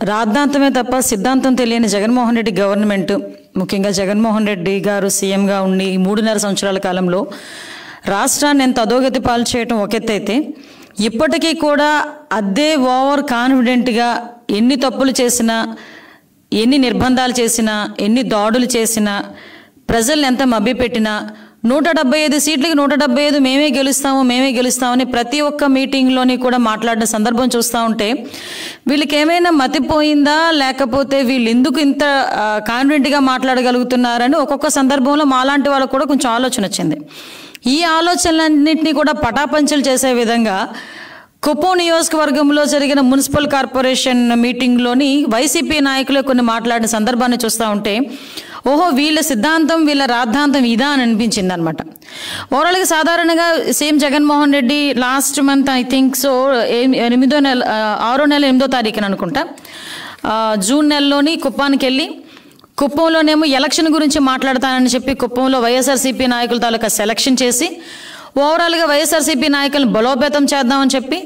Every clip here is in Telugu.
రాద్ధాంతమే తప్ప సిద్ధాంతం తెలియని జగన్మోహన్ రెడ్డి గవర్నమెంట్, ముఖ్యంగా జగన్మోహన్ రెడ్డి గారు సీఎంగా ఉండి ఈ 3.5 సంవత్సరాల కాలంలో రాష్ట్రాన్ని ఎంత అధోగతి పాలు చేయటం ఒక ఎత్తు అయితే, ఇప్పటికీ కూడా అదే ఓవర్ కాన్ఫిడెంట్గా ఎన్ని తప్పులు చేసినా, ఎన్ని నిర్బంధాలు చేసినా, ఎన్ని దాడులు చేసినా, ప్రజల్ని ఎంత మభ్యపెట్టినా 175 సీట్లకి 175 మేమే గెలుస్తామని ప్రతి ఒక్క మీటింగ్లోని కూడా మాట్లాడిన సందర్భం చూస్తూ ఉంటే వీళ్ళకి ఏమైనా మతిపోయిందా, లేకపోతే వీళ్ళు ఎందుకు ఇంత కాన్ఫిడెంట్గా మాట్లాడగలుగుతున్నారని ఒక్కొక్క సందర్భంలో మాలాంటి వాళ్ళకు కూడా కొంచెం ఆలోచన వచ్చింది. ఈ ఆలోచనలన్నింటినీ కూడా పటాపంచలు చేసే విధంగా కుప్పం నియోజకవర్గంలో జరిగిన మున్సిపల్ కార్పొరేషన్ మీటింగ్లోని వైసీపీ నాయకులు కొన్ని మాట్లాడిన సందర్భాన్ని చూస్తూ ఉంటే ఓహో వీళ్ళ సిద్ధాంతం, వీళ్ళ రాద్ధాంతం ఇదా అని అనిపించింది అనమాట. ఓవరాల్గా సాధారణంగా same Jaganmohan Reddy last month I think so 6వ నెల 8వ తారీఖున అనుకుంటా జూన్ నెలలోని కుప్పానికి వెళ్ళి కుప్పంలోనేమో ఎలక్షన్ గురించి మాట్లాడతానని చెప్పి కుప్పంలో వైఎస్ఆర్సీపీ నాయకుల తాలూకా సెలక్షన్ చేసి ఓవరాల్గా వైఎస్ఆర్సీపీ నాయకులను బలోపేతం చేద్దామని చెప్పి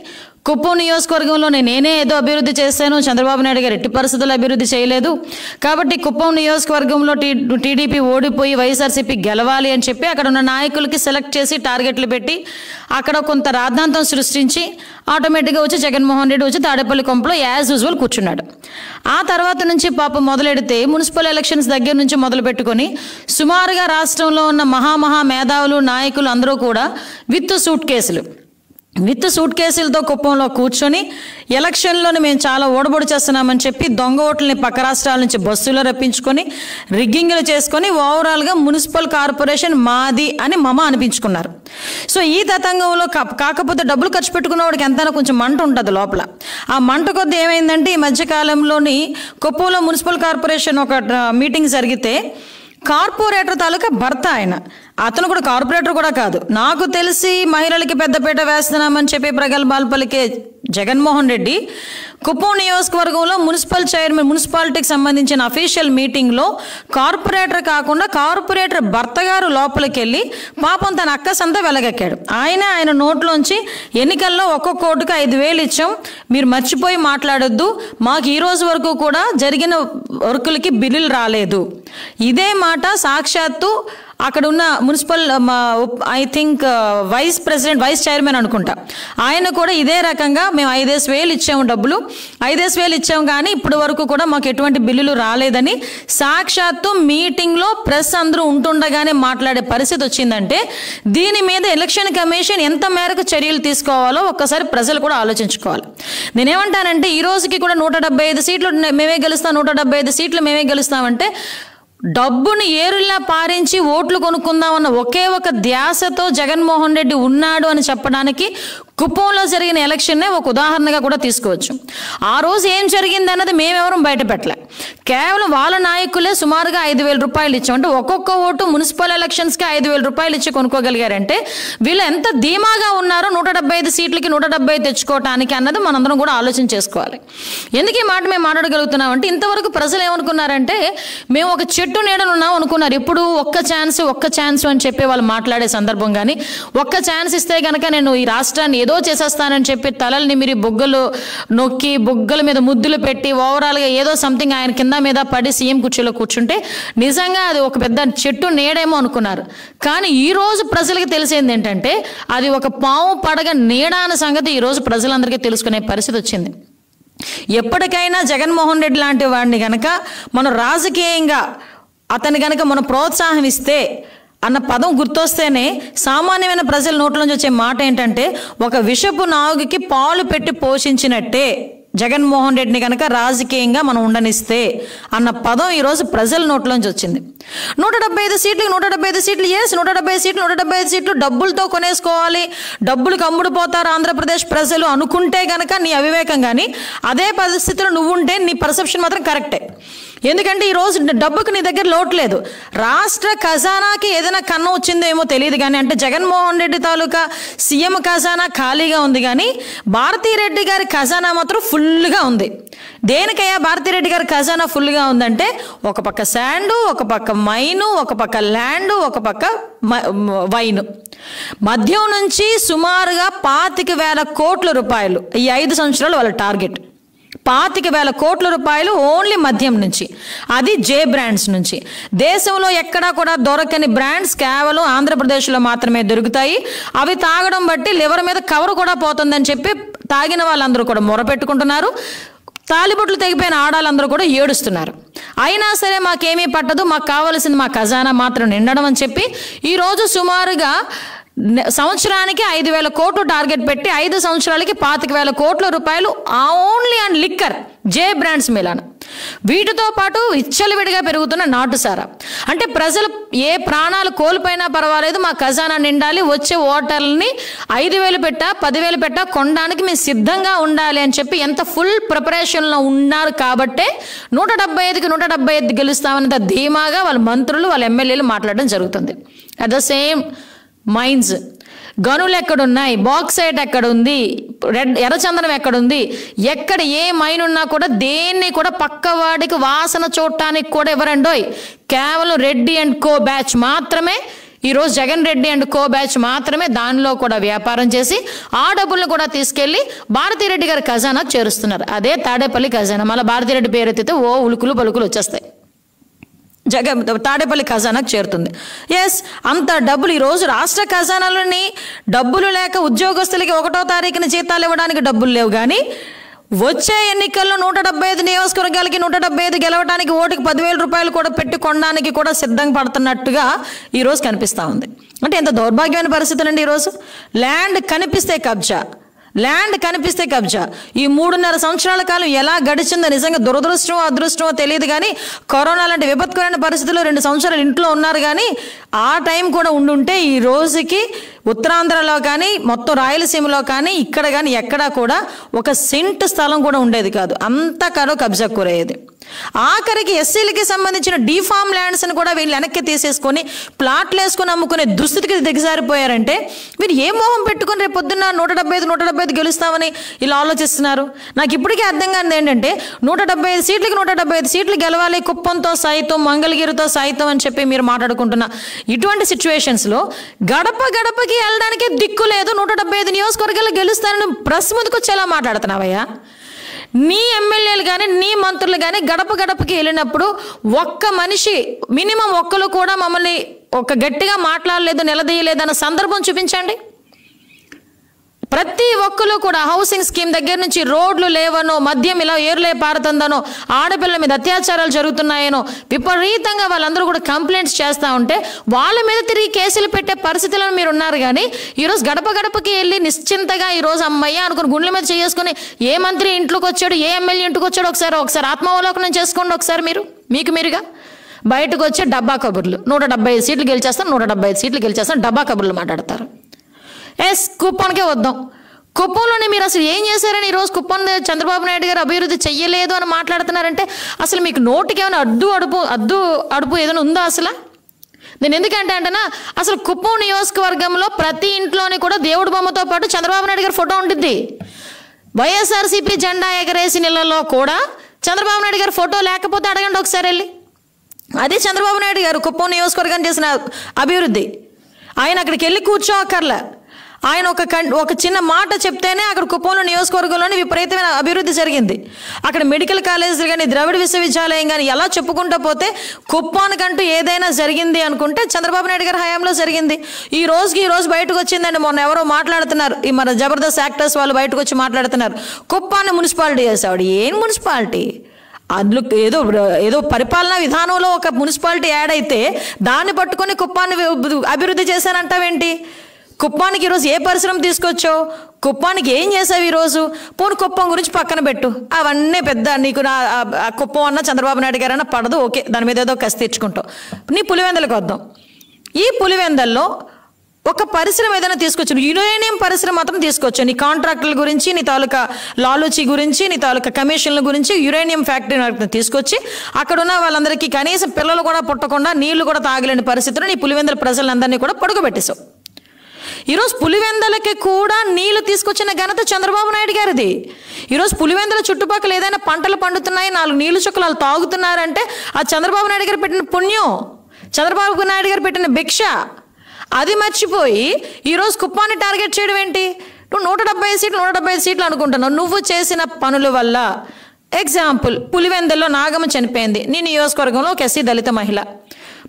కుప్పం నియోజకవర్గంలో నేనే ఏదో అభివృద్ధి చేశాను, చంద్రబాబు నాయుడు గారు ఎట్టి పరిస్థితుల్లో అభివృద్ధి చేయలేదు, కాబట్టి కుప్పం నియోజకవర్గంలో టీడీపీ ఓడిపోయి వైఎస్ఆర్సీపీ గెలవాలి అని చెప్పి అక్కడ ఉన్న నాయకులకి సెలెక్ట్ చేసి టార్గెట్లు పెట్టి అక్కడ కొంత రాద్ధాంతం సృష్టించి ఆటోమేటిక్గా వచ్చి జగన్మోహన్ రెడ్డి వచ్చి తాడేపల్లి కొంపలో యాజ్ యూజువల్ కూర్చున్నాడు. ఆ తర్వాత నుంచి పాపం మొదలెడితే మున్సిపల్ ఎలక్షన్స్ దగ్గర నుంచి మొదలు పెట్టుకొని సుమారుగా రాష్ట్రంలో ఉన్న మహా మేధావులు నాయకులు అందరూ కూడా విత్ సూట్ కేసులతో కుప్పంలో కూర్చొని ఎలక్షన్లోని మేము చాలా ఓడబొడి చేస్తున్నామని చెప్పి దొంగ ఓట్లని పక్క రాష్ట్రాల నుంచి బస్సులో రప్పించుకొని రిగ్గింగ్లు చేసుకొని ఓవరాల్గా మున్సిపల్ కార్పొరేషన్ మాది అని అనిపించుకున్నారు. సో ఈ తతంగంలో కాకపోతే డబ్బులు ఖర్చు పెట్టుకున్న వాడికి ఎంతైనా కొంచెం మంట ఉంటుంది లోపల. ఆ మంట కొద్ది ఏమైందంటే ఈ మధ్యకాలంలోని కుప్పంలో మున్సిపల్ కార్పొరేషన్ ఒక మీటింగ్ జరిగితే కార్పొరేటర్ తాలూకా భర్త అతను కూడా కార్పొరేటర్ కూడా కాదు, నాకు తెలిసి మహిళలకి పెద్దపీట వేస్తున్నామని చెప్పి ప్రగల్భాలు పలికే జగన్మోహన్ రెడ్డి కుప్పం నియోజకవర్గంలో మున్సిపాలిటీకి సంబంధించిన అఫీషియల్ మీటింగ్లో కార్పొరేటర్ కాకుండా కార్పొరేటర్ భర్త గారు లోపలికి వెళ్ళి పాపం తన అక్కసంతా వెలగెక్కాడు. ఆయన నోట్లోంచి ఎన్నికల్లో ఒక్కొక్క ఓటుకు 5,000 ఇచ్చాం, మీరు మర్చిపోయి మాట్లాడొద్దు, మాకు ఈ రోజు వరకు కూడా జరిగిన వర్కులకి బిల్లులు రాలేదు. ఇదే మాట సాక్షాత్తు అక్కడ ఉన్న municipal I think vice chairman అనుకుంటా, ఆయన కూడా ఇదే రకంగా మేము 5,000 ఇచ్చాము, డబ్బులు 5,000 ఇచ్చాము, కానీ ఇప్పటి వరకు కూడా మాకు ఎటువంటి బిల్లులు రాలేదని సాక్షాత్తు మీటింగ్లో ప్రెస్ అందరూ ఉంటుండగానే మాట్లాడే పరిస్థితి వచ్చిందంటే దీని మీద ఎలక్షన్ కమిషన్ ఎంత మేరకు చర్యలు తీసుకోవాలో ఒక్కసారి ప్రజలు కూడా ఆలోచించుకోవాలి. నేనేమంటానంటే ఈ రోజుకి కూడా 175 సీట్లు మేమే గెలుస్తాం, 175 సీట్లు మేమే గెలుస్తామంటే డబ్బుని ఏరులా పారించి ఓట్లు కొనుక్కుందామన్న ఒకే ఒక ధ్యాసతో జగన్మోహన్ రెడ్డి ఉన్నాడు అని చెప్పడానికి కుప్పంలో జరిగిన ఎలక్షన్నే ఒక ఉదాహరణగా కూడా తీసుకోవచ్చు. ఆ రోజు ఏం జరిగింది అన్నది మేమెవరం బయట పెట్టలే, కేవలం వాళ్ళ నాయకులే సుమారుగా 5,000 రూపాయలు ఇచ్చాం. అంటే ఒక్కొక్క ఓటు మున్సిపల్ ఎలక్షన్స్కి 5,000 రూపాయలు ఇచ్చి కొనుక్కోగలిగారంటే వీళ్ళు ఎంత ధీమాగా ఉన్నారో 175 సీట్లకి 170 తెచ్చుకోవటానికి అన్నది మనందరం కూడా ఆలోచన చేసుకోవాలి. ఎందుకు ఈ మాట మేము మాట్లాడగలుగుతున్నామంటే ఇంతవరకు ప్రజలు ఏమనుకున్నారంటే మేము ఒక చెట్టు నీడనున్నాం అనుకున్నారు. ఎప్పుడు ఒక్క ఛాన్స్ అని చెప్పి వాళ్ళు మాట్లాడే సందర్భం, కానీ ఒక్క ఛాన్స్ ఇస్తే కనుక నేను ఈ రాష్ట్రాన్ని ఏదో చేసేస్తానని చెప్పి తలల్ని నిమిరి బొగ్గలు నొక్కి బొగ్గల మీద ముద్దులు పెట్టి ఓవరాల్గా ఏదో సంథింగ్ ఆయన కింద మీద పడి సీఎం కుర్చీలో కూర్చుంటే నిజంగా అది ఒక పెద్ద చెట్టు నీడేమో అనుకున్నారు. కానీ ఈ రోజు ప్రజలకి తెలిసేది ఏంటంటే అది ఒక పాము పడగ నీడ అన్న సంగతి ఈరోజు ప్రజలందరికీ తెలుసుకునే పరిస్థితి వచ్చింది. ఎప్పటికైనా జగన్మోహన్ రెడ్డి లాంటి వాడిని కనుక మనం రాజకీయంగా అతని కనుక మనం ప్రోత్సాహం ఇస్తే అన్న పదం గుర్తొస్తేనే సామాన్యమైన ప్రజల నోట్లోంచి వచ్చే మాట ఏంటంటే ఒక విషపు నాగుకి పాలు పెట్టి పోషించినట్టే జగన్మోహన్ రెడ్డిని కనుక రాజకీయంగా మనం ఉండనిస్తే అన్న పదం ఈరోజు ప్రజల నోట్లోంచి వచ్చింది. 175 సీట్లు 175 సీట్లు 175 సీట్లు డబ్బులతో కొనేసుకోవాలి, డబ్బులకు అమ్ముడుపోతారు ఆంధ్రప్రదేశ్ ప్రజలు అనుకుంటే కనుక నీ అవివేకం. కానీ అదే పరిస్థితిలో నువ్వుంటే నీ పర్సెప్షన్ మాత్రం కరెక్టే. ఎందుకంటే ఈరోజు డబ్బుకు నీ దగ్గర లోటు లేదు, రాష్ట్ర ఖజానాకి ఏదైనా కన్నం వచ్చిందో ఏమో తెలియదు కానీ, అంటే జగన్మోహన్ రెడ్డి తాలూకా సీఎం ఖజానా ఖాళీగా ఉంది కానీ భారతీరెడ్డి గారి ఖజానా మాత్రం ఫుల్గా ఉంది. దేనికయ్యా భారతీరెడ్డి గారి ఖజానా ఫుల్గా ఉందంటే ఒక పక్క శాండు, ఒక పక్క మైను, ఒక పక్క ల్యాండు, ఒక పక్క వైను, మద్యం నుంచి సుమారుగా 25,000 కోట్ల రూపాయలు ఈ 5 సంవత్సరాలు వాళ్ళ టార్గెట్. ₹25,000 కోట్ల ఓన్లీ మద్యం నుంచి, అది జే బ్రాండ్స్ నుంచి. దేశంలో ఎక్కడా కూడా దొరకని బ్రాండ్స్ కేవలం ఆంధ్రప్రదేశ్లో మాత్రమే దొరుకుతాయి. అవి తాగడం బట్టి లివర్ మీద కవర్ కూడా పోతుందని చెప్పి తాగిన వాళ్ళందరూ కూడా మొరపెట్టుకుంటున్నారు. తాలిబొట్లు తెగిపోయిన ఆడాలందరూ కూడా ఏడుస్తున్నారు. అయినా సరే మాకేమీ పట్టదు, మాకు కావాల్సింది మా ఖజానా మాత్రం నిండడం అని చెప్పి ఈరోజు సుమారుగా సంవత్సరానికి 5,000 కోట్లు టార్గెట్ పెట్టి 5 సంవత్సరాలకి ₹25,000 కోట్ల ఓన్లీ అండ్ లిక్కర్ జే బ్రాండ్స్ మిలాన్. వీటితో పాటు విచ్చలవిడిగా పెరుగుతున్న నాటుసారా. అంటే ప్రజలు ఏ ప్రాణాలు కోల్పోయినా పర్వాలేదు, మా ఖజానా నిండాలి, వచ్చే ఓటర్లని 5,000 పెట్టా 10,000 పెట్టా కొనడానికి మేము సిద్ధంగా ఉండాలి అని చెప్పి ఎంత ఫుల్ ప్రిపరేషన్లో ఉన్నారు. కాబట్టే 175కి 175 గెలుస్తామన్నంత ధీమాగా వాళ్ళ మంత్రులు వాళ్ళ ఎమ్మెల్యేలు మాట్లాడడం జరుగుతుంది. అట్ ద సేమ్ మైన్స్, గనులు ఎక్కడున్నాయి, బాక్సైట్ ఎక్కడుంది, ఎర్రచందనం ఎక్కడుంది, ఎక్కడ ఏ మైన్ ఉన్నా కూడా దేన్ని కూడా పక్కవాడికి వాసన చూడటానికి కూడా ఎవరండోయ్, కేవలం రెడ్డి అండ్ కో బ్యాచ్ మాత్రమే. ఈరోజు Jagan Reddy and co batch మాత్రమే దానిలో కూడా వ్యాపారం చేసి ఆ డబ్బులను కూడా తీసుకెళ్లి భారతిరెడ్డి గారి ఖజానా చేరుస్తున్నారు. అదే తాడేపల్లి ఖజానా. మళ్ళీ భారతిరెడ్డి పేరెత్తితే ఓ ఉలుకులు పలుకులు వచ్చేస్తాయి. తాడేపల్లి ఖజానాకు చేరుతుంది. ఎస్, అంత డబ్బులు ఈరోజు రాష్ట్ర ఖజానాలని డబ్బులు లేక ఉద్యోగస్తులకి 1వ తారీఖున జీతాలు ఇవ్వడానికి డబ్బులు లేవు. కానీ వచ్చే ఎన్నికల్లో 175 నియోజకవర్గాలకి 175 గెలవడానికి ఓటుకి ₹10,000 కూడా పెట్టి కొనడానికి కూడా సిద్ధం పడుతున్నట్టుగా ఈరోజు కనిపిస్తూ ఉంది. అంటే ఎంత దౌర్భాగ్యమైన పరిస్థితులండి ఈరోజు. ల్యాండ్ కనిపిస్తే కబ్జా, ల్యాండ్ కనిపిస్తే కబ్జా. ఈ 3.5 సంవత్సరాల కాలం ఎలా గడిచిందో నిజంగా దురదృష్టమో అదృష్టమో తెలియదు. కానీ కరోనా లాంటి విపత్కరమైన పరిస్థితుల్లో 2 సంవత్సరాలు ఇంట్లో ఉన్నారు. కానీ ఆ టైం కూడా ఉండుంటే ఈ రోజుకి ఉత్తరాంధ్రలో కానీ మొత్తం రాయలసీమలో కానీ ఇక్కడ కానీ ఎక్కడా కూడా ఒక సెంట్ స్థలం కూడా ఉండేది కాదు. అంతా కబ్జా కూరయ్యేది. ఆఖరికి ఎస్సీలకి సంబంధించిన డీఫామ్ ల్యాండ్స్ అని కూడా వీళ్ళు వెనక్కి తీసేసుకొని ప్లాట్లు వేసుకొని అమ్ముకునే దుస్థితికి దిగజారిపోయారంటే వీరు ఏ మోహం పెట్టుకుని రేపు పొద్దున్న 175 గెలుస్తామని ఇలా ఆలోచిస్తున్నారు. నాకు ఇప్పటికీ అర్థం కానిది ఏంటంటే 175 సీట్లకి 175 సీట్లు గెలవాలి, కుప్పంతో సైతం మంగళగిరితో సైతం అని చెప్పి మీరు మాట్లాడుకుంటున్న ఇటువంటి సిచ్యువేషన్స్లో గడపకి వెళ్ళడానికి దిక్కు లేదు. 175 నియోజకవర్గాలు గెలుస్తానని ప్రెస్ ముందుకు వచ్చేలా మాట్లాడుతున్నావయ్యా. నీ ఎమ్మెల్యేలు కానీ నీ మంత్రులు కానీ గడపకి వెళ్ళినప్పుడు ఒక్క మనిషి మినిమం ఒక్కరు కూడా మమ్మల్ని ఒక గట్టిగా మాట్లాడలేదు, నిలదీయలేదు అన్న సందర్భం చూపించండి. ప్రతి ఒక్కరు కూడా హౌసింగ్ స్కీమ్ దగ్గర నుంచి రోడ్లు లేవనో, మద్యం ఇలా ఏర్లే పారుతుందనో, ఆడపిల్లల మీద అత్యాచారాలు జరుగుతున్నాయనో విపరీతంగా వాళ్ళందరూ కూడా కంప్లైంట్స్ చేస్తూ ఉంటే వాళ్ళ మీద తిరిగి కేసులు పెట్టే పరిస్థితుల్లో మీరు ఉన్నారు. కానీ ఈరోజు గడపకి వెళ్ళి నిశ్చింతగా ఈరోజు అమ్మయ్య అనుకుని గుండెల మీద చేసుకుని ఏ మంత్రి ఇంట్లోకి వచ్చాడు, ఏ ఎమ్మెల్యే ఇంటికి వచ్చాడు ఒకసారి ఆత్మావలోకనం చేసుకోండి. ఒకసారి మీరుగా బయటకు వచ్చే డబ్బా కబుర్లు, 175 సీట్లు గెలిచేస్తాను, 175 సీట్లు గెలిచేస్తాను, డబ్బా కబుర్లు మాట్లాడతారు. ఎస్, కుప్పానికే వద్దాం. కుప్పంలోనే మీరు అసలు ఏం చేశారని ఈరోజు కుప్పం చంద్రబాబు నాయుడు గారు అభివృద్ధి చెయ్యలేదు అని మాట్లాడుతున్నారంటే అసలు మీకు నోటికి ఏమైనా అడుపు ఏదైనా ఉందా అసలు? నేను ఎందుకంటే అంటేనా అసలు కుప్పం నియోజకవర్గంలో ప్రతి ఇంట్లోని కూడా దేవుడి బొమ్మతో పాటు చంద్రబాబు నాయుడు గారి ఫోటో ఉంటుంది. వైఎస్ఆర్సీపీ జెండా ఎగరేసిన ఇళ్లలో కూడా చంద్రబాబు నాయుడు గారి ఫోటో లేకపోతే అడగండి ఒకసారి వెళ్ళి. అది చంద్రబాబు నాయుడు గారు కుప్పం నియోజకవర్గం చేసిన అభివృద్ధి. ఆయన అక్కడికి వెళ్ళి కూర్చోక్కర్లే. ఆయన ఒక చిన్న మాట చెప్తేనే అక్కడ కుప్పంలో నియోజకవర్గంలోని విపరీతమైన అభివృద్ధి జరిగింది. అక్కడ మెడికల్ కాలేజీలు కానీ ద్రవిడ విశ్వవిద్యాలయం కానీ ఎలా చెప్పుకుంటూ పోతే కుప్పానికంటూ ఏదైనా జరిగింది అనుకుంటే చంద్రబాబు నాయుడు గారి హయాంలో జరిగింది. ఈ రోజు బయటకు వచ్చిందండి. మొన్న ఎవరో మాట్లాడుతున్నారు, ఈ మన జబర్దస్త్ యాక్టర్స్ వాళ్ళు బయటకు వచ్చి మాట్లాడుతున్నారు, కుప్పాన్ని మున్సిపాలిటీ చేసాడు. ఏం మున్సిపాలిటీ? అందులో ఏదో పరిపాలనా విధానంలో ఒక మున్సిపాలిటీ యాడ్ అయితే దాన్ని పట్టుకొని కుప్పాన్ని అభివృద్ధి చేశానంటావేంటి? కుప్పానికి ఈరోజు ఏ పరిశ్రమ తీసుకొచ్చావు? కుప్పానికి ఏం చేసావు ఈరోజు? పోను కుప్పం గురించి పక్కన పెట్టు. అవన్నీ పెద్ద నీకు కుప్పం అన్న చంద్రబాబు నాయుడు గారు అన్న పడదు, ఓకే, దాని మీద ఏదో కసి తెచ్చుకుంటావు. నీ పులివెందలకు వద్దాం. ఈ పులివెందల్లో ఒక పరిశ్రమ ఏదైనా తీసుకొచ్చు, యురేనియం పరిశ్రమ మాత్రం తీసుకొచ్చు. నీ కాంట్రాక్టుల గురించి, నీ తాలూకా లాలూచి గురించి, నీ తాలూకా కమిషన్ల గురించి యురేనియం ఫ్యాక్టరీ తీసుకొచ్చి అక్కడ ఉన్న వాళ్ళందరికీ కనీసం పిల్లలు కూడా పుట్టకుండా నీళ్లు కూడా తాగలేని పరిస్థితుల్లో నీ పులివెందల ప్రజలందరినీ కూడా పడుకోబెట్టేశావు. ఈరోజు పులివెందలకి కూడా నీళ్లు తీసుకొచ్చిన ఘనత చంద్రబాబు నాయుడు గారిది. ఈరోజు పులివెందల చుట్టుపక్కల ఏదైనా పంటలు పండుతున్నాయి, 4 నీళ్లు చుక్కలు వాళ్ళు తాగుతున్నారంటే ఆ చంద్రబాబు నాయుడు గారు పెట్టిన పుణ్యం, చంద్రబాబు నాయుడు గారు పెట్టిన భిక్ష. అది మర్చిపోయి ఈరోజు కుప్పాన్ని టార్గెట్ చేయడం ఏంటి? నువ్వు 175 సీట్లు అనుకుంటున్నావు. నువ్వు చేసిన పనుల వల్ల ఎగ్జాంపుల్, పులివెందుల్లో నాగమ్మ చనిపోయింది. నీ నియోజకవర్గంలో ఒక ఎస్సీ దళిత మహిళ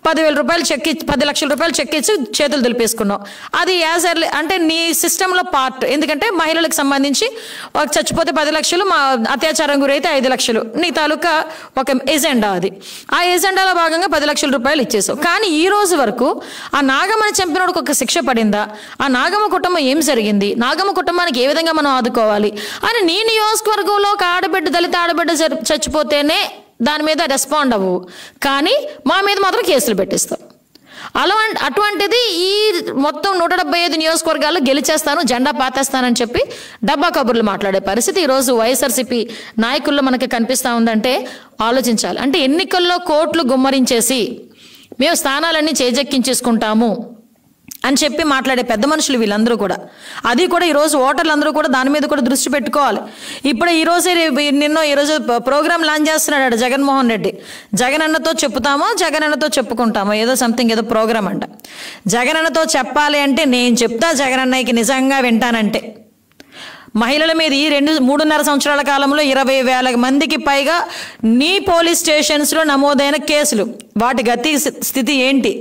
10,000 రూపాయలు చెక్ ఇచ్చి 10 లక్షల రూపాయలు చెక్ ఇచ్చి చేతులు దులిపేసుకున్నావు. అది యాజ్ ఎర్లీ అంటే నీ సిస్టంలో పార్ట్. ఎందుకంటే మహిళలకు సంబంధించి ఒక చచ్చిపోతే 10 లక్షలు, మా అత్యాచారం గురైతే 5 లక్షలు, నీ తాలూకా ఒక ఎజెండా అది. ఆ ఎజెండాలో భాగంగా 10 లక్షల రూపాయలు ఇచ్చేసావు. కానీ ఈ రోజు వరకు ఆ నాగమ్మని చంపినోడికి ఒక శిక్ష పడిందా? ఆ నాగమ్మ కుటుంబం ఏం జరిగింది? నాగమ్మ కుటుంబానికి ఏ విధంగా మనం ఆదుకోవాలి అని నీ నియోజకవర్గంలో ఒక ఆడబిడ్డ, దళిత ఆడబిడ్డ చచ్చిపోతేనే దాని మీద రెస్పాండ్ అవ్వవు, కానీ మా మీద మాత్రం కేసులు పెట్టిస్తాం. అటువంటిది ఈ మొత్తం 175 నియోజకవర్గాల్లో గెలిచేస్తాను, జెండా పాతేస్తానని చెప్పి డబ్బా కబుర్లు మాట్లాడే పరిస్థితి ఈరోజు వైఎస్ఆర్సీపీ నాయకుల్లో మనకి కనిపిస్తూ ఉందంటే ఆలోచించాలి. అంటే ఎన్నికల్లో కోట్లు గుమ్మరించేసి మేము స్థానాలన్నీ చేజెక్కించేసుకుంటాము అని చెప్పి మాట్లాడే పెద్ద మనుషులు వీళ్ళందరూ కూడా. అది కూడా ఈరోజు ఓటర్లు అందరూ కూడా దాని మీద కూడా దృష్టి పెట్టుకోవాలి. ఇప్పుడు ఈరోజు ప్రోగ్రామ్ లాంచ్ చేస్తున్నాడు జగన్మోహన్ రెడ్డి. జగనన్నతో చెప్పుతామో జగనన్నతో చెప్పుకుంటామో ఏదో సంథింగ్ ఏదో ప్రోగ్రామ్ అంట. జగనన్నతో చెప్పాలి అంటే నేను చెప్తా, జగనన్నయ్యకి నిజంగా వింటానంటే. మహిళల మీద ఈ 3.5 సంవత్సరాల కాలంలో 20,000 మందికి పైగా నీ పోలీస్ స్టేషన్స్లో నమోదైన కేసులు, వాటి గతి స్థితి ఏంటి?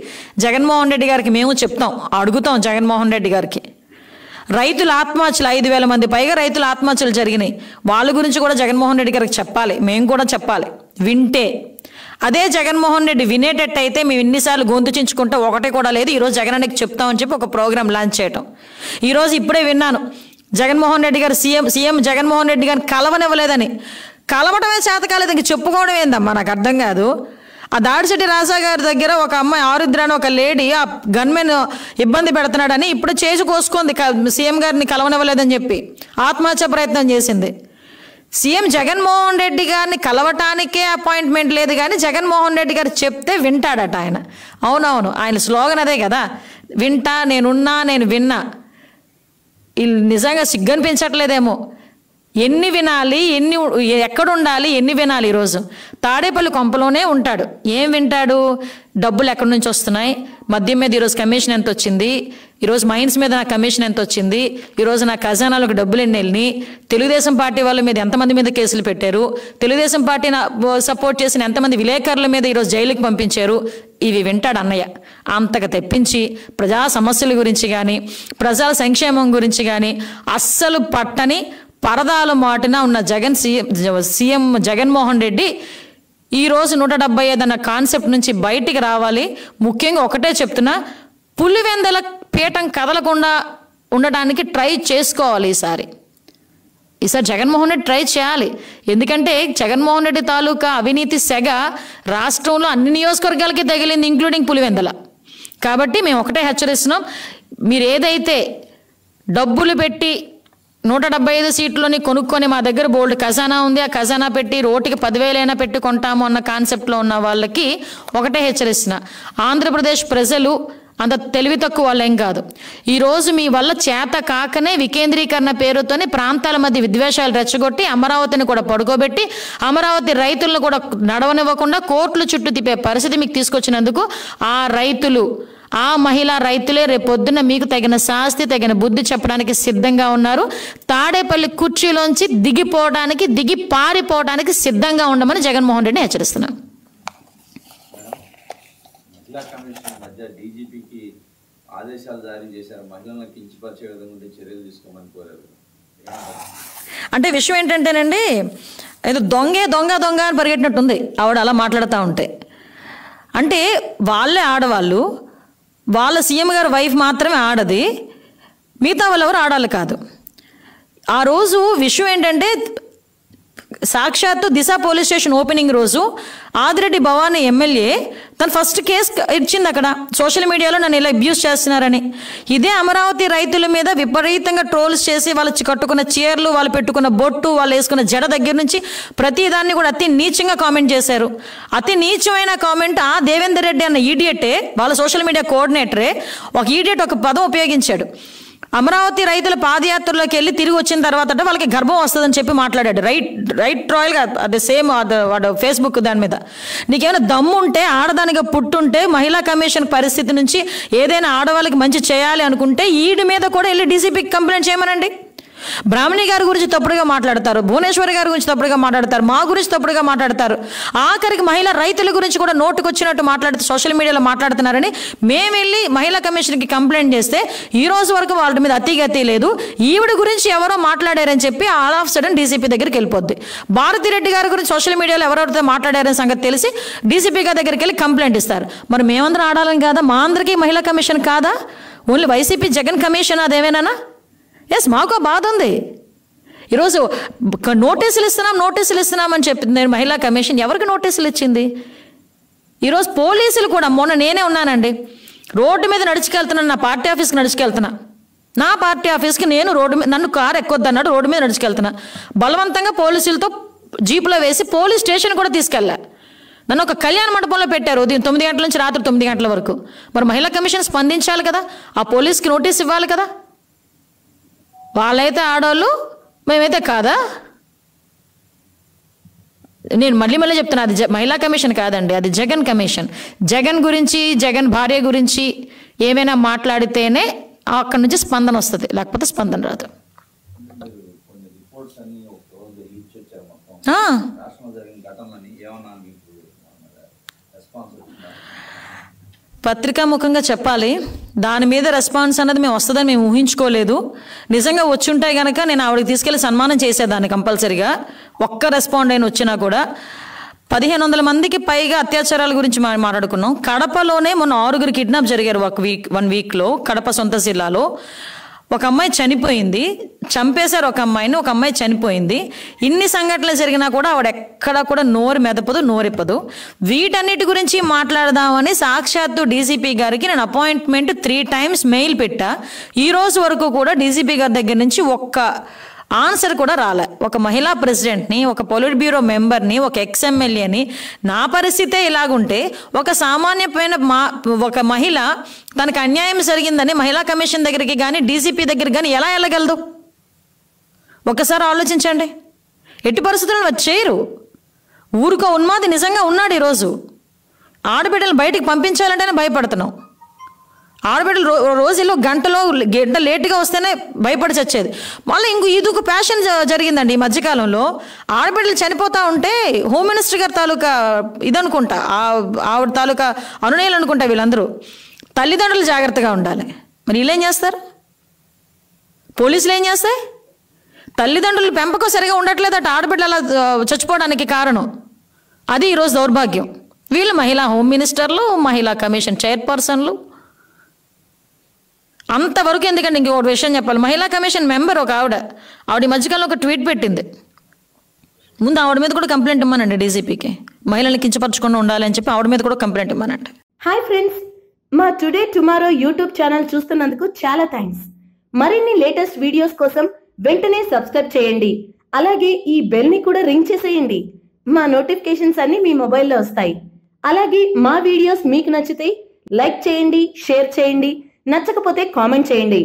జగన్మోహన్ రెడ్డి గారికి మేము చెప్తాం, అడుగుతాం జగన్మోహన్ రెడ్డి గారికి. రైతుల ఆత్మహత్యలు 5,000 మంది పైగా రైతుల ఆత్మహత్యలు జరిగినాయి. వాళ్ళ గురించి కూడా జగన్మోహన్ రెడ్డి గారికి చెప్పాలి, మేము కూడా చెప్పాలి. వింటే అదే జగన్మోహన్ రెడ్డి వినేటట్టయితే మేము ఇన్నిసార్లు గొంతు చించుకుంటే ఒకటే కూడా లేదు. ఈరోజు జగనన్నకి చెప్తామని చెప్పి ఒక ప్రోగ్రాం లాంచ్ చేయటం. ఈరోజు ఇప్పుడే విన్నాను జగన్మోహన్ రెడ్డి గారు సీఎం జగన్మోహన్ రెడ్డి గారిని కలవనివ్వలేదని. కలవటమే చేత కాలేదు, ఇంక చెప్పుకోవడం ఏందమ్మా నాకు అర్థం కాదు. ఆ దాడిశెట్టి రాజా గారి దగ్గర ఒక అమ్మాయి ఆరుద్ర అని ఒక లేడీ ఆ గన్మెన్ ఇబ్బంది పెడుతున్నాడని ఇప్పుడు చేసి కోసుకుంది సీఎం గారిని కలవనివ్వలేదని చెప్పి ఆత్మహత్య ప్రయత్నం చేసింది. సీఎం జగన్మోహన్ రెడ్డి గారిని కలవటానికే అపాయింట్మెంట్ లేదు, కానీ జగన్మోహన్ రెడ్డి గారు చెప్తే వింటాడట ఆయన. అవునవును, ఆయన స్లోగన్ అదే కదా, వింటా, నేనున్నా, నేను విన్నా. వీళ్ళు నిజంగా సిగ్గనిపించట్లేదేమో. ఎన్ని వినాలి, ఎక్కడ ఉండాలి, ఎన్ని వినాలి? ఈరోజు తాడేపల్లి కొంపలోనే ఉంటాడు. ఏం వింటాడు? డబ్బులు ఎక్కడి నుంచి వస్తున్నాయి, మద్యం మీద ఈరోజు కమిషన్ ఎంత వచ్చింది, ఈరోజు మైన్స్ మీద నా కమిషన్ ఎంత వచ్చింది, ఈరోజు నా ఖజానాలకు డబ్బులు ఎన్ని వెళ్ళినాయి, తెలుగుదేశం పార్టీ వాళ్ళ మీద ఎంతమంది మీద కేసులు పెట్టారు, తెలుగుదేశం పార్టీని సపోర్ట్ చేసిన ఎంతమంది విలేకరుల మీద ఈరోజు జైలుకి పంపించారు, ఇవి వింటాడు అన్నయ్య. అంతగా తెప్పించి ప్రజా సమస్యల గురించి కానీ ప్రజల సంక్షేమం గురించి కానీ అస్సలు పట్టని పరదాల మాటున ఉన్న సీఎం జగన్మోహన్ రెడ్డి ఈరోజు 175 అన్న కాన్సెప్ట్ నుంచి బయటికి రావాలి. ముఖ్యంగా ఒకటే చెప్తున్నా, పులివెందుల పీఠం కదలకుండా ఉండడానికి ట్రై చేసుకోవాలి. ఈసారి జగన్మోహన్ రెడ్డి ట్రై చేయాలి. ఎందుకంటే జగన్మోహన్ రెడ్డి తాలూకా అవినీతి సెగ రాష్ట్రంలో అన్ని నియోజకవర్గాలకి తగిలింది, ఇంక్లూడింగ్ పులివెందుల. కాబట్టి మేము ఒకటే హెచ్చరిస్తున్నాం, మీరు ఏదైతే డబ్బులు పెట్టి 175 సీట్లని కొనుక్కొని మా దగ్గర బోల్డ్ ఖజానా ఉంది, ఆ ఖజానా పెట్టి రోటికి 10,000 అయినా పెట్టి కొంటాము అన్న కాన్సెప్ట్లో ఉన్న వాళ్ళకి ఒకటే హెచ్చరిస్తున్నా, ఆంధ్రప్రదేశ్ ప్రజలు అంత తెలివి తక్కువ వాళ్ళేం కాదు. ఈరోజు మీ వల్ల చేత కాకనే వికేంద్రీకరణ పేరుతోని ప్రాంతాల మధ్య విద్వేషాలు రెచ్చగొట్టి అమరావతిని కూడా పడుకోబెట్టి అమరావతి రైతులను కూడా నడవనివ్వకుండా కోర్టుల చుట్టూ తిప్పే పరిస్థితి మీకు తీసుకొచ్చినందుకు ఆ రైతులు, ఆ మహిళా రైతులే రేపొద్దున మీకు తగిన శాస్తి, తగిన బుద్ధి చెప్పడానికి సిద్ధంగా ఉన్నారు. తాడేపల్లి కుర్చీలోంచి దిగి పారిపోవడానికి సిద్ధంగా ఉండమని జగన్మోహన్ రెడ్డిని హెచ్చరిస్తున్నాను. అంటే విషయం ఏంటంటేనండి, ఏదో దొంగ అని పరిగెట్టినట్టుంది ఆవిడ అలా మాట్లాడుతూ ఉంటే. అంటే వాళ్ళే ఆడవాళ్ళు, వాళ్ళ సీఎం గారి వైఫ్ మాత్రమే ఆడది, మిగతా వాళ్ళు ఎవరు ఆడాలి కాదు. ఆ రోజు విషయం ఏంటంటే, సాక్షాత్తు దిశ పోలీస్ స్టేషన్ ఓపెనింగ్ రోజు ఆదిరెడ్డి భవానీ ఎమ్మెల్యే తను ఫస్ట్ కేసు ఇచ్చింది అక్కడ సోషల్ మీడియాలో నన్ను ఇలా అబ్యూస్ చేస్తున్నారని. ఇదే అమరావతి రైతుల మీద విపరీతంగా ట్రోల్స్ చేసి వాళ్ళు కట్టుకున్న చీరలు, వాళ్ళు పెట్టుకున్న బొట్టు, వాళ్ళు వేసుకున్న జడ దగ్గర నుంచి ప్రతిదాన్ని కూడా అతి నీచంగా కామెంట్ చేశారు. అతి నీచమైన కామెంట్ ఆ దేవేందర్ రెడ్డి అన్న ఈడియటే, వాళ్ళ సోషల్ మీడియా కోఆర్డినేటరే ఒక ఈడియట్ ఒక పదం ఉపయోగించాడు. అమరావతి రైతుల పాదయాత్రలోకి వెళ్ళి తిరిగి వచ్చిన తర్వాత వాళ్ళకి గర్భం వస్తుందని చెప్పి మాట్లాడాడు. రైట్ రాయల్గా అదే సేమ్ వాడు ఫేస్బుక్ దాని మీద. నీకేమైనా దమ్ము ఉంటే, ఆడదానిగా పుట్టుంటే, మహిళా కమిషన్ పరిస్థితి నుంచి ఏదైనా ఆడవాళ్ళకి మంచి చేయాలి అనుకుంటే ఈడి మీద కూడా వెళ్ళి డీసీపీకి కంప్లైంట్ చేయమనండి. బ్రాహ్మణి గారి గురించి తప్పుడుగా మాట్లాడతారు, భువనేశ్వరి గారి గురించి తప్పుడుగా మాట్లాడతారు, మా గురించి తప్పుడుగా మాట్లాడతారు, ఆఖరికి మహిళా రైతుల గురించి కూడా నోటుకొచ్చినట్టు మాట్లాడుతూ సోషల్ మీడియాలో మాట్లాడుతున్నారని మేము వెళ్ళి మహిళా కమిషన్కి కంప్లైంట్ చేస్తే ఈ రోజు వరకు వాళ్ళ మీద అతిగతి లేదు. ఈవిడ గురించి ఎవరో మాట్లాడారని చెప్పి ఆల్ ఆఫ్ సడన్ డీసీపీ దగ్గరికి వెళ్ళిపోద్ది. భారతిరెడ్డి గారి గురించి సోషల్ మీడియాలో ఎవరెవరితో మాట్లాడారని సంగతి తెలిసి డీసీపీ గారి దగ్గరికి వెళ్ళి కంప్లైంట్ ఇస్తారు. మరి మేమందరం ఆడాలని కాదా? మా అందరికీ మహిళా కమిషన్ కాదా? ఓన్లీ వైసీపీ జగన్ కమిషన్ అదేమేనా? ఎస్, మాకు బాధ ఉంది. ఈరోజు నోటీసులు ఇస్తున్నామని చెప్పింది మహిళా కమిషన్. ఎవరికి నోటీసులు ఇచ్చింది? ఈరోజు పోలీసులు కూడా, మొన్న నేనే ఉన్నానండి, రోడ్డు మీద నడుచుకెళ్తున్నాను, నా పార్టీ ఆఫీస్కి నడుచుకెళ్తున్నా. నా పార్టీ ఆఫీస్కి నేను రోడ్డు మీద, నన్ను కారు ఎక్కొద్దన్నాడు, రోడ్డు మీద నడుచుకెళ్తున్నా. బలవంతంగా పోలీసులతో జీపులో వేసి పోలీస్ స్టేషన్ కూడా తీసుకెళ్ళా. నన్ను ఒక కళ్యాణ మండపంలో పెట్టారు ఉదయం 9 గంటల నుంచి రాత్రి 9 గంటల వరకు. మరి మహిళా కమిషన్ స్పందించాలి కదా, ఆ పోలీస్కి నోటీస్ ఇవ్వాలి కదా. వాళ్ళైతే ఆడవాళ్ళు, మేమైతే కాదా? నేను మళ్ళీ చెప్తున్నా, అది మహిళా కమిషన్ కాదండి, అది జగన్ కమిషన్. జగన్ గురించి, జగన్ భార్య గురించి ఏమైనా మాట్లాడితేనే అక్కడి నుంచి స్పందన వస్తుంది, లేకపోతే స్పందన రాదు. పత్రికా ముఖంగా చెప్పాలి, దాని మీద రెస్పాన్స్ అన్నది మేము వస్తుందని మేము ఊహించుకోలేదు. నిజంగా వచ్చి ఉంటాయి కనుక నేను ఆవిడకి తీసుకెళ్ళి సన్మానం చేసేదాన్ని కంపల్సరీగా. ఒక్క రెస్పాండ్ అయిన వచ్చినా కూడా 1500 మందికి పైగా అత్యాచారాల గురించి మాట్లాడుకున్నాం. కడపలోనే మొన్న 6 కిడ్నాప్ జరిగారు 1 వీక్లో. కడప సొంత జిల్లాలో ఒక అమ్మాయి చనిపోయింది, చంపేశారు ఒక అమ్మాయిని, ఒక అమ్మాయి చనిపోయింది. ఇన్ని సంఘటనలు జరిగినా కూడా ఆవిడ ఎక్కడా కూడా నోరు మెదపదు, నోరెప్పదు. వీటన్నిటి గురించి మాట్లాడదామని సాక్షాత్తు డీసీపీ గారికి నేను అపాయింట్మెంట్ 3 times మెయిల్ పెట్టా. ఈ రోజు వరకు కూడా డీసీపీ గారి దగ్గర నుంచి ఒక్క ఆన్సర్ కూడా రాలే. ఒక మహిళా ప్రెసిడెంట్ని, ఒక పొలిట్ బ్యూరో మెంబర్ని, ఒక ఎక్స్ఎమ్మెల్యేని, నా పరిస్థితే ఇలాగుంటే ఒక సామాన్యమైన ఒక మహిళ తనకు అన్యాయం జరిగిందని మహిళా కమిషన్ దగ్గరికి కానీ డీసీపీ దగ్గరికి కానీ ఎలా వెళ్ళగలదు? ఒకసారి ఆలోచించండి. ఎట్టి పరిస్థితులను వచ్చేయరు. ఊరికో ఉన్మాది నిజంగా ఉన్నాడు. ఈరోజు ఆడబిడ్డలు బయటికి పంపించాలంటేనే భయపడుతున్నాం. ఆడబిడ్డలు రోజుల్లో గంట లేటుగా వస్తేనే భయపడి చచ్చేది. మళ్ళీ ఇదొక ప్యాషన్ జరిగిందండి ఈ మధ్యకాలంలో. ఆడబిడ్డలు చనిపోతూ ఉంటే హోమ్ మినిస్టర్ గారి తాలూకా ఇదనుకుంటా, ఆవిడ తాలూకా అనునయులు అనుకుంటా వీళ్ళందరూ. తల్లిదండ్రులు జాగ్రత్తగా ఉండాలి. మరి వీళ్ళు ఏం చేస్తారు? పోలీసులు ఏం చేస్తాయి? తల్లిదండ్రులు పెంపకం సరిగా ఉండట్లేదట ఆడబిడ్డలు అలా చచ్చిపోవడానికి కారణం. అది ఈరోజు దౌర్భాగ్యం. వీళ్ళు మహిళా హోమ్ మినిస్టర్లు, మహిళా కమిషన్ చైర్పర్సన్లు. అంతవరకు ఎందుకంటే ఇంకొక విషయం చెప్పాలి. మహిళా కమిషన్ మెంబర్ ఒక ఆవిడ మధ్యకాలంలో ఒక ట్వీట్ పెట్టింది. ముందు ఆవిడ మీద కూడా కంప్లైంట్ ఇవ్వమనండి డీసీపీకి. మహిళల్ని కించపరచకుండా ఉండాలని చెప్పి ఆవిడ మీద కూడా కంప్లైంట్ ఇవ్వమనండి. హాయ్ ఫ్రెండ్స్, మా టుడే టుమారో యూట్యూబ్ ఛానల్ చూస్తున్నందుకు చాలా థ్యాంక్స్. మరిన్ని లేటెస్ట్ వీడియోస్ కోసం వెంటనే సబ్స్క్రైబ్ చేయండి. అలాగే ఈ బెల్ ని కూడా రింగ్ చేసేయండి. మా నోటిఫికేషన్స్ అన్ని మీ మొబైల్లో వస్తాయి. అలాగే మా వీడియోస్ మీకు నచ్చితే లైక్ చేయండి, షేర్ చేయండి, నచ్చకపోతే కామెంట్ చేయండి.